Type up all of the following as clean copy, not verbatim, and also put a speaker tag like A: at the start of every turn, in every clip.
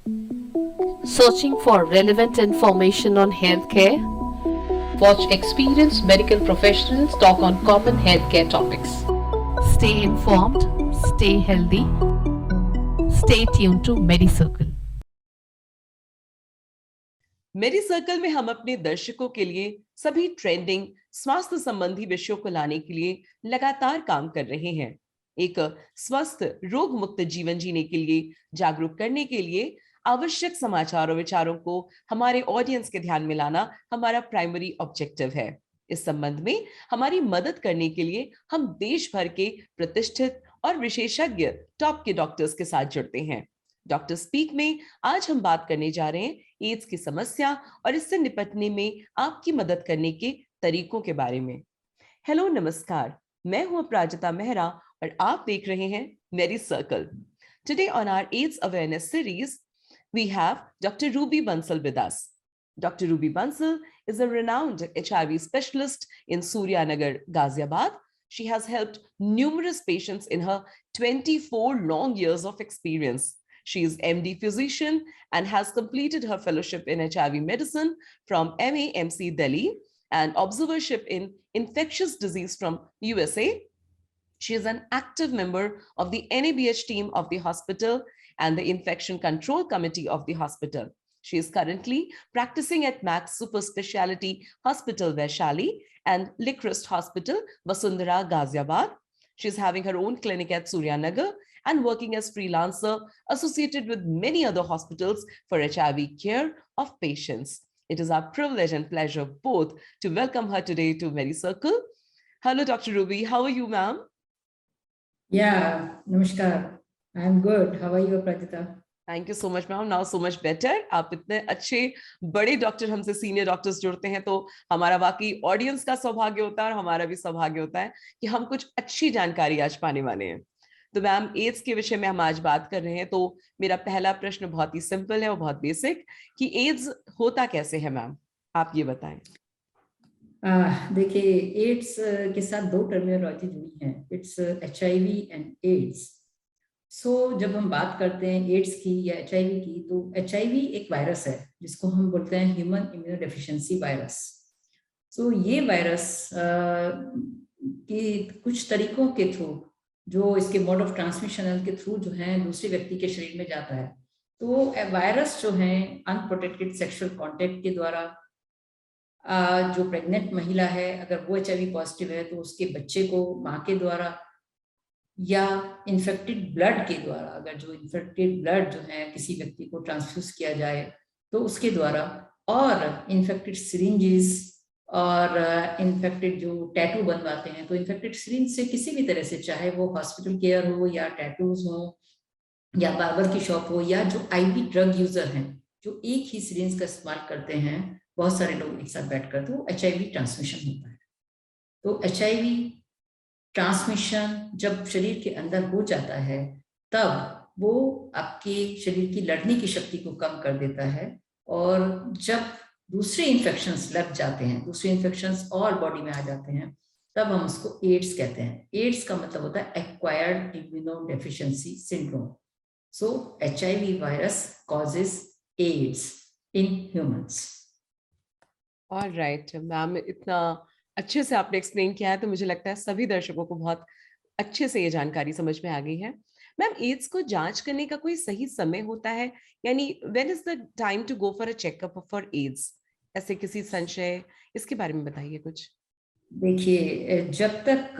A: Searching for relevant information on healthcare? Watch experienced medical professionals talk on common healthcare topics. Stay informed, stay healthy, stay tuned to MediCircle.
B: मेरी circle में हम अपने दर्शकों के लिए सभी ट्रेंडिंग स्वास्थ्य संबंधी विषयों को लाने के लिए लगातार काम कर रहे हैं। एक स्वस्थ रोग मुक्त जीवन जीने के लिए जागरूक करने के लिए आवश्यक समाचार और विचारों को हमारे ऑडियंस के ध्यान में लाना हमारा प्राइमरी ऑब्जेक्टिव है। इस संबंध में हमारी मदद करने के लिए हम देश भर के प्रतिष्ठित और विशेषज्ञ टॉप के डॉक्टर्स के साथ जुड़ते हैं। डॉक्टर स्पीक में आज हम बात करने जा रहे हैं एड्स की समस्या और इससे निपटने में आपकी मदद करने के तरीकों के बारे में। हेलो नमस्कार, मैं हूं अपराजिता मेहरा और आप देख रहे हैं मेरी circle. Today on our AIDS awareness series we have Dr. Ruby Bansal with us. Dr. Ruby Bansal is a renowned HIV specialist in Suryanagar, Ghaziabad. She has helped numerous patients in her 24 long years of experience. She is MD physician and has completed her fellowship in HIV medicine from MAMC Delhi and observership in infectious disease from USA. She is an active member of the NABH team of the hospital and the Infection Control Committee of the hospital. She is currently practicing at Max Super Speciality Hospital, Vaishali, and Lickrist Hospital, Vasundhara, Ghaziabad. She is having her own clinic at Suryanagar and working as freelancer associated with many other hospitals for HIV care of patients. It is our privilege and pleasure both to welcome her today to MediCircle. Hello, Dr. Ruby. How are you, ma'am?
C: Yeah, namaskar. I'm good. How are you, Pratita?
B: Thank you so much, ma'am. Now so much better. आप इतने अच्छे बड़े doctor हमसे senior doctors जुड़ते हैं तो हमारा वाकई ऑडियंस का सौभाग्य होता है और हमारा भी सौभाग्य होता है कि हम कुछ अच्छी जानकारी आज पाने वाले हैं। तो मैम, एड्स के विषय में हम आज बात कर रहे हैं, तो मेरा पहला प्रश्न बहुत ही सिंपल है और बहुत बेसिक कि एड्स होता कैसे है मैम, आप ये बताएं।
C: देखिए, एड्स के साथ दो टर्मिनोलॉजी जुड़ी हैं, इट्स HIV एंड एड्स। सो जब हम बात करते हैं एड्स की या HIV की, तो HIV एक वायरस है जिसको हम बोलते हैं ह्यूमन इम्यूनोडेफिशिएंसी वायरस। सो ये वायरस की कुछ तरीकों के थ्रू, जो इसके मोड ऑफ ट्रांसमिशन के थ्रू जो है दूसरे व्यक्ति के शरीर में जाता है। तो वायरस जो है अनप्रोटेक्टेड सेक्सुअल कॉन्टेक्ट के द्वारा, जो प्रेग्नेंट महिला है अगर वो HIV पॉजिटिव है तो उसके बच्चे को माँ के द्वारा, या इन्फेक्टेड ब्लड के द्वारा, अगर जो इन्फेक्टेड ब्लड जो है किसी व्यक्ति को ट्रांसफ्यूज किया जाए तो उसके द्वारा, और इन्फेक्टेड सिरिंजेस और इन्फेक्टेड जो टैटू बनवाते हैं, तो इन्फेक्टेड सिरिंज से किसी भी तरह से, चाहे वो हॉस्पिटल केयर हो या टैटूज हो या बार्बर की शॉप हो या जो IV ड्रग यूजर हैं जो एक ही सिरिंज का इस्तेमाल करते हैं, बहुत सारे लोग एक साथ बैठकर, तो HIV ट्रांसमिशन होता है। तो HIV ट्रांसमिशन जब शरीर के अंदर हो जाता है तब वो आपके शरीर की लड़ने की शक्ति को कम कर देता है, और जब दूसरे इन्फेक्शंस लग जाते हैं, दूसरे इन्फेक्शंस और बॉडी में आ जाते हैं, तब हम उसको एड्स कहते हैं। एड्स का मतलब होता है acquired immunodeficiency syndrome. So HIV virus causes AIDS in humans.
B: Alright ma'am, इतना अच्छे से आपने एक्सप्लेन किया है तो मुझे लगता है सभी दर्शकों को बहुत अच्छे से ये जानकारी समझ में आ गई है। मैम, एड्स को जांच करने का कोई सही समय होता है, यानी when is the time to go for a checkup for AIDS? ऐसे किसी संशय, इसके बारे में बताइए कुछ।
C: देखिए, जब तक,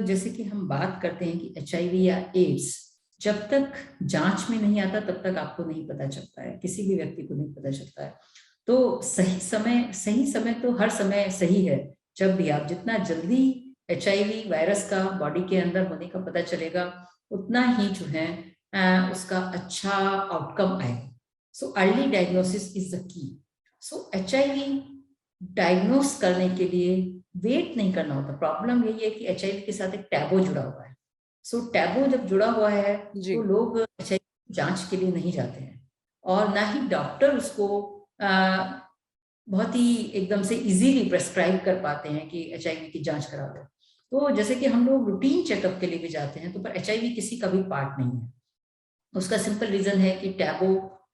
C: जैसे कि हम बात करते हैं कि HIV या एड्स जब तक जांच में नहीं आता तब तक आपको नहीं पता चलता है, किसी भी व्यक्ति को नहीं पता चलता है। तो सही समय तो हर समय सही है। जब भी आप जितना जल्दी HIV वायरस का बॉडी के अंदर होने का पता चलेगा, उतना ही जो है उसका अच्छा आउटकम आएगा। So early diagnosis is the key. So HIV diagnose करने के लिए वेट नहीं करना होता। प्रॉब्लम यही है कि HIV के साथ एक टैबू जुड़ा हुआ है। सो टैबू जब जुड़ा हुआ है तो लोग HIV जांच के लिए नहीं जाते हैं, और ना ही डॉक्टर उसको बहुत ही एकदम से इजीली प्रेस्क्राइब कर पाते हैं कि HIV की जांच करा दो। तो जैसे कि हम लोग रूटीन चेकअप के लिए भी जाते हैं, तो पर HIV किसी का भी पार्ट नहीं है। उसका सिंपल रीजन है कि taboo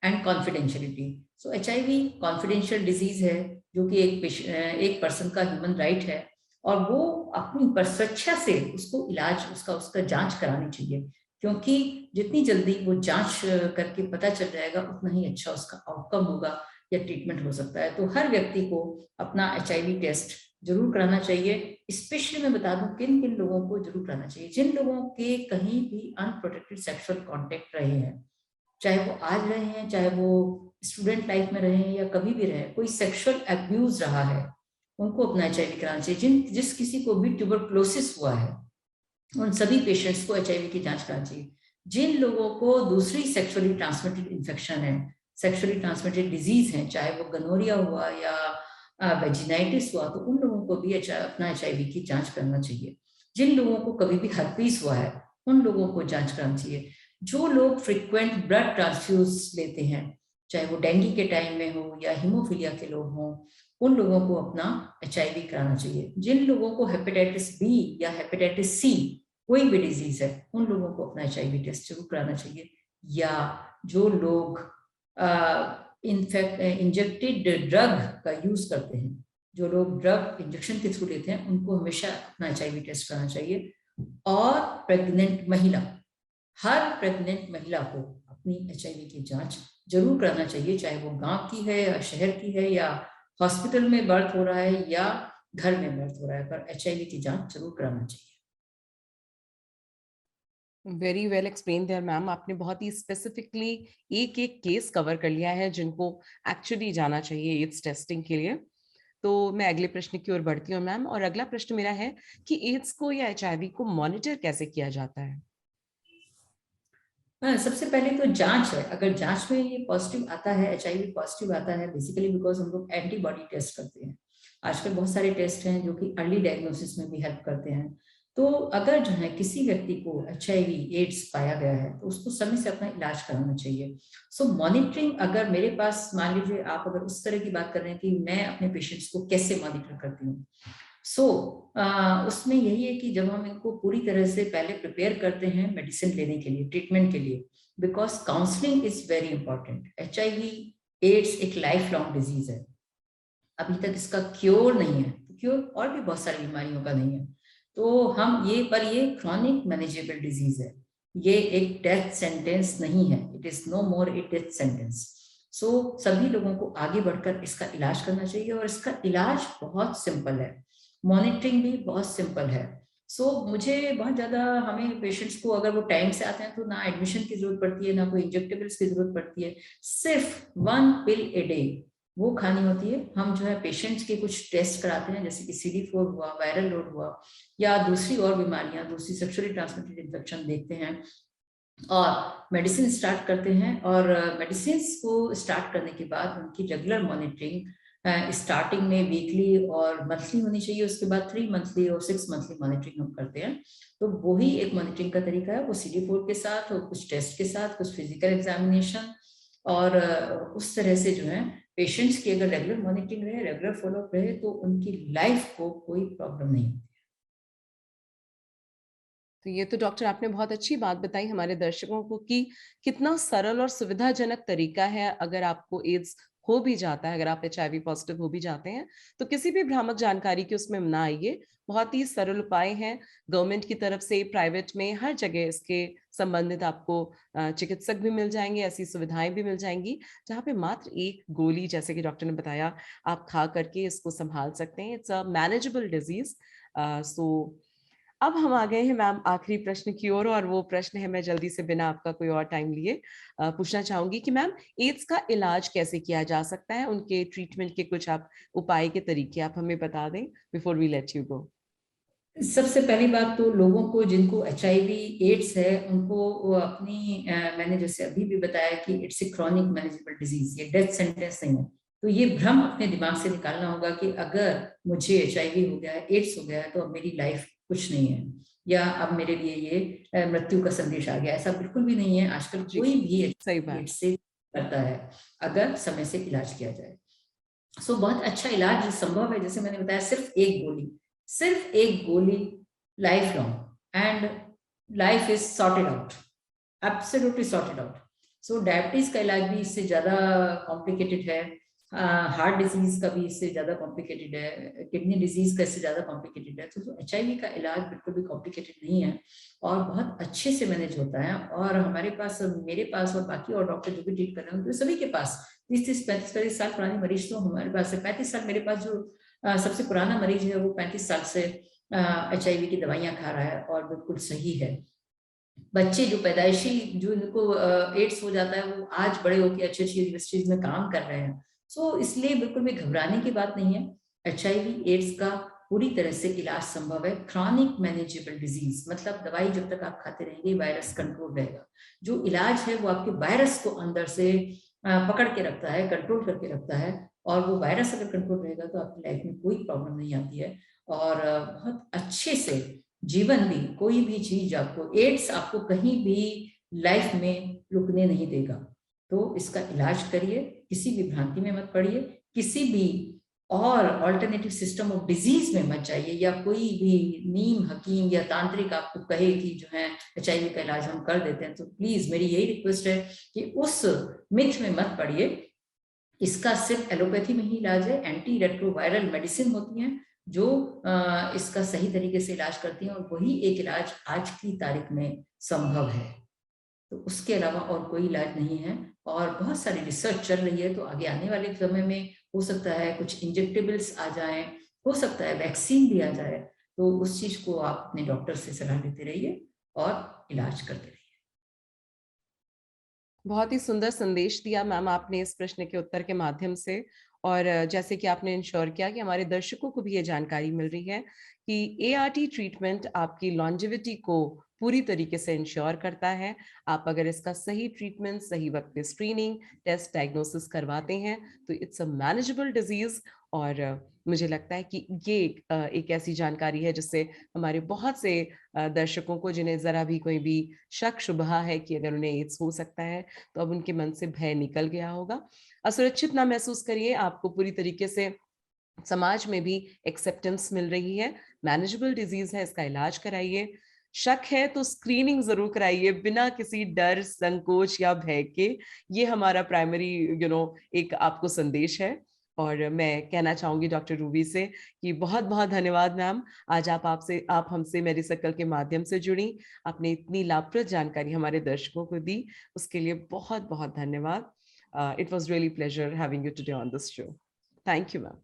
C: and confidentiality. So HIV confidential disease है, जो कि एक पर्सन का ह्यूमन राइट है, और वो अपनी स्वेच्छा से उसको इलाज उसका जांच करानी चाहिए, क्योंकि जितनी जल्दी वो जांच करके पता चल जाएगा उतना ही अच्छा उसका आउटकम होगा या ट्रीटमेंट हो सकता है। तो हर व्यक्ति को अपना HIV टेस्ट जरूर कराना चाहिए। स्पेशली मैं बता दूं किन किन लोगों को जरूर कराना चाहिए, जिन लोगों के कहीं भी अनप्रोटेक्टेड सेक्सुअल कॉन्टेक्ट रहे हैं, चाहे वो आज रहे हैं, चाहे वो स्टूडेंट लाइफ में रहे हैं या कभी भी रहे, कोई सेक्सुअल अब्यूज रहा है, उनको अपना HIV कराना चाहिए। जिस किसी को भी ट्यूबरक्लोसिस हुआ है, उन सभी पेशेंट्स को HIV की जांच करानी चाहिए। जिन लोगों को दूसरी सेक्सुअली ट्रांसमिटेड इन्फेक्शन है, सेक्सुअली ट्रांसमिटेड डिजीज है, चाहे वो गनोरिया हुआ या वेजिनाइटिस हुआ, तो उन लोगों को भी अपना HIV की जांच करना चाहिए। जिन लोगों को कभी भी हर्पीस हुआ है, उन लोगों को जांच करानी चाहिए। जो लोग फ्रिक्वेंट ब्लड ट्रांसफ्यूज लेते हैं, चाहे वो डेंगू के टाइम में हो या हीमोफीलिया के लोग हों, उन लोगों को अपना HIV कराना चाहिए। जिन लोगों को हेपेटाइटिस B या हेपेटाइटिस C कोई भी डिजीज है, उन लोगों को अपना HIV टेस्ट जरूर कराना चाहिए। या जो लोग इंजेक्टेड ड्रग का यूज करते हैं, जो लोग ड्रग इंजेक्शन के थ्रू लेते हैं, उनको हमेशा अपना HIV टेस्ट कराना चाहिए। और प्रेग्नेंट महिला, हर प्रेग्नेंट महिला को अपनी HIV की जांच जरूर कराना चाहिए, चाहे वो गांव की है या शहर की है या हॉस्पिटल में बर्थ हो रहा है या घर में बर्थ हो रहा है, पर HIV की जांच जरूर कराना चाहिए।
B: Very well explain there ma'am. आपने बहुत ही स्पेसिफिकली एक एक केस कवर कर लिया है जिनको एक्चुअली जाना चाहिए एड्स टेस्टिंग के लिए। तो मैं अगले प्रश्न की ओर बढ़ती हूँ मैम, और अगला प्रश्न मेरा है कि एड्स को या HIV को मॉनिटर कैसे किया जाता है?
C: सबसे पहले तो जांच है। अगर जांच में ये पॉजिटिव आता है, HIV पॉजिटिव आता है, बेसिकली बिकॉज हम लोग एंटीबॉडी टेस्ट करते हैं। आजकल बहुत सारे टेस्ट हैं जो कि अर्ली डायग्नोसिस में भी हेल्प करते हैं। तो अगर जो है किसी व्यक्ति को HIV एड्स पाया गया है, तो उसको समय से अपना इलाज कराना चाहिए। सो मॉनिटरिंग, अगर मेरे पास, मान लीजिए आप अगर उस तरह की बात कर रहे हैं कि मैं अपने पेशेंट्स को कैसे मॉनिटर करती हूँ, उसमें यही है कि जब हम इनको पूरी तरह से पहले प्रिपेयर करते हैं मेडिसिन लेने के लिए, ट्रीटमेंट के लिए, because counselling is very important. HIV AIDS एक लाइफ लॉन्ग डिजीज है, अभी तक इसका क्योर नहीं है, क्योर और भी बहुत सारी बीमारियों का नहीं है। तो हम ये क्रॉनिक मैनेजेबल डिजीज है, ये एक डेथ सेंटेंस नहीं है, it is no more a death sentence. So सभी लोगों को आगे बढ़कर इसका इलाज करना चाहिए, और इसका इलाज बहुत सिंपल है, मॉनिटरिंग भी बहुत सिंपल है। मुझे बहुत ज्यादा, हमें पेशेंट्स को अगर वो टाइम से आते हैं तो ना एडमिशन की जरूरत पड़ती है, ना कोई इंजेक्टेबल्स की जरूरत पड़ती है, सिर्फ 1 पिल ए डे वो खानी होती है। हम जो है पेशेंट्स के कुछ टेस्ट कराते हैं, जैसे कि CD4 हुआ, वायरल लोड हुआ, या दूसरी और बीमारियां, दूसरी सेक्सुअली ट्रांसमिटेड इन्फेक्शन देखते हैं, और मेडिसिन स्टार्ट करते हैं। और मेडिसिन को स्टार्ट करने के बाद उनकी रेगुलर मॉनिटरिंग स्टार्टिंग में वीकली और मंथली होनी चाहिए, उसके बाद 3 मंथली और 6 मंथली मॉनिटरिंग हम करते हैं। तो वही एक मॉनिटरिंग का तरीका है, वो CD4 के साथ और कुछ टेस्ट के साथ, कुछ फिजिकल एग्जामिनेशन, और उस तरह से जो है पेशेंट्स की अगर रेगुलर मॉनिटरिंग रहे, रेगुलर फॉलोअप रहे, तो उनकी लाइफ को कोई प्रॉब्लम नहीं होती।
B: तो ये तो डॉक्टर आपने बहुत अच्छी बात बताई हमारे दर्शकों को कि कितना सरल और सुविधाजनक तरीका है। अगर आपको एड्स हो भी जाता है, अगर आप HIV पॉजिटिव हो भी जाते हैं, तो किसी भी भ्रामक जानकारी की उसमें ना आइए। बहुत ही सरल उपाय हैं, गवर्नमेंट की तरफ से, प्राइवेट में, हर जगह इसके संबंधित आपको चिकित्सक भी मिल जाएंगे, ऐसी सुविधाएं भी मिल जाएंगी जहाँ पे मात्र एक गोली, जैसे कि डॉक्टर ने बताया, आप खा करके इसको संभाल सकते हैं। It's a manageable disease. अब हम आ गए हैं मैम आखिरी प्रश्न की ओर, और वो प्रश्न है, मैं जल्दी से बिना आपका कोई और टाइम लिए पूछना चाहूंगी कि मैम एड्स का इलाज कैसे किया जा सकता है, उनके ट्रीटमेंट के कुछ आप उपाय के तरीके आप हमें बता दें before we let you go.
C: सबसे पहली बात तो लोगों को जिनको HIV एड्स है, उनको अपनी मैंने जैसे अभी भी बताया कि it's a chronic manageable disease, ये डेथ सेंटेंस नहीं है। तो ये भ्रम अपने दिमाग से निकालना होगा कि अगर मुझे HIV हो गया है, एड्स हो गया है, तो अब मेरी लाइफ कुछ नहीं है, या अब मेरे लिए ये मृत्यु का संदेश आ गया। ऐसा बिल्कुल भी नहीं है। आजकल कोई भी एड्स से करता है अगर समय से इलाज किया जाए। बहुत अच्छा इलाज संभव है। जैसे मैंने बताया, सिर्फ एक गोली life long, and life is sorted out, absolutely sorted out. So diabetes का इलाज भी इससे ज्यादा कॉम्प्लिकेटेड है, हार्ट डिजीज का भी इससे ज्यादा कॉम्प्लिकेटेड है, किडनी डिजीज का इससे ज्यादा कॉम्प्लिकेटेड है। तो HIV का इलाज बिल्कुल भी कॉम्प्लिकेटेड नहीं है और बहुत अच्छे से मैनेज होता है। और हमारे पास, मेरे पास और बाकी और डॉक्टर जो भी ट्रीट कर रहे हैं, उनके सभी के पास 30-30, 35-35 साल पुरानी मरीज तो हमारे पास है। 35 साल मेरे पास जो सबसे पुराना मरीज है वो 35 साल से HIV की दवाइयां खा रहा है और बिल्कुल सही है। बच्चे जो पैदाइशी जो इनको एड्स हो जाता है, वो आज बड़े होकर अच्छी अच्छी यूनिवर्सिटीज में काम कर रहे हैं। सो इसलिए बिल्कुल भी घबराने की बात नहीं है। HIV एड्स का पूरी तरह से इलाज संभव है। क्रॉनिक मैनेजेबल डिजीज मतलब दवाई जब तक आप खाते रहेंगे वायरस कंट्रोल रहेगा। जो इलाज है वो आपके वायरस को अंदर से पकड़ के रखता है, कंट्रोल करके रखता है, और वो वायरस अगर कंट्रोल रहेगा तो आपकी लाइफ में कोई प्रॉब्लम नहीं आती है और बहुत अच्छे से जीवन भी, कोई भी चीज आपको, एड्स आपको कहीं भी लाइफ में रुकने नहीं देगा। तो इसका इलाज करिए, किसी भी भ्रांति में मत पड़िए, किसी भी और ऑल्टरनेटिव सिस्टम ऑफ डिजीज में मत जाइए, या कोई भी नीम हकीम या तांत्रिक आपको कहे कि जो है HIV का इलाज हम कर देते हैं, तो प्लीज मेरी यही रिक्वेस्ट है कि उस मिथ में मत पड़िए। इसका सिर्फ एलोपैथी में ही इलाज है। एंटी रेट्रोवायरल मेडिसिन होती हैं जो इसका सही तरीके से इलाज करती हैं, और वही एक इलाज आज की तारीख में संभव है। तो उसके अलावा और कोई इलाज नहीं है। और बहुत सारी रिसर्च चल रही है, तो आगे आने वाले समय में हो सकता है कुछ इंजेक्टेबल्स आ जाएं, हो सकता है वैक्सीन भी आ जाए। तो उस चीज को आप अपने डॉक्टर से सलाह लेते रहिए और इलाज करते रहिए।
B: बहुत ही सुंदर संदेश दिया मैम आपने इस प्रश्न के उत्तर के माध्यम से। और जैसे कि आपने इंश्योर किया कि हमारे दर्शकों को भी ये जानकारी मिल रही है कि ART ट्रीटमेंट आपकी लॉन्जेविटी को पूरी तरीके से इंश्योर करता है। आप अगर इसका सही ट्रीटमेंट, सही वक्त पे स्क्रीनिंग, टेस्ट, डायग्नोसिस करवाते हैं तो इट्स अ मैनेजेबल डिजीज। और मुझे लगता है कि ये एक ऐसी जानकारी है जिससे हमारे बहुत से दर्शकों को, जिन्हें जरा भी कोई भी शक शुबहा है कि अगर उन्हें एड्स हो सकता है, तो अब उनके मन से भय निकल गया होगा। असुरक्षित ना महसूस करिए, आपको पूरी तरीके से समाज में भी एक्सेप्टेंस मिल रही है। मैनेजेबल डिजीज है, इसका इलाज कराइए। शक है तो स्क्रीनिंग जरूर कराइए बिना किसी डर, संकोच या भय के। ये हमारा प्राइमरी एक आपको संदेश है। और मैं कहना चाहूंगी डॉक्टर रूबी से कि बहुत बहुत धन्यवाद मैम। आज आप हमसे मेडिसर्कल के माध्यम से जुड़ी, आपने इतनी लाभप्रद जानकारी हमारे दर्शकों को दी, उसके लिए बहुत बहुत धन्यवाद। It was really pleasure having you today on this show. Thank you, ma'am.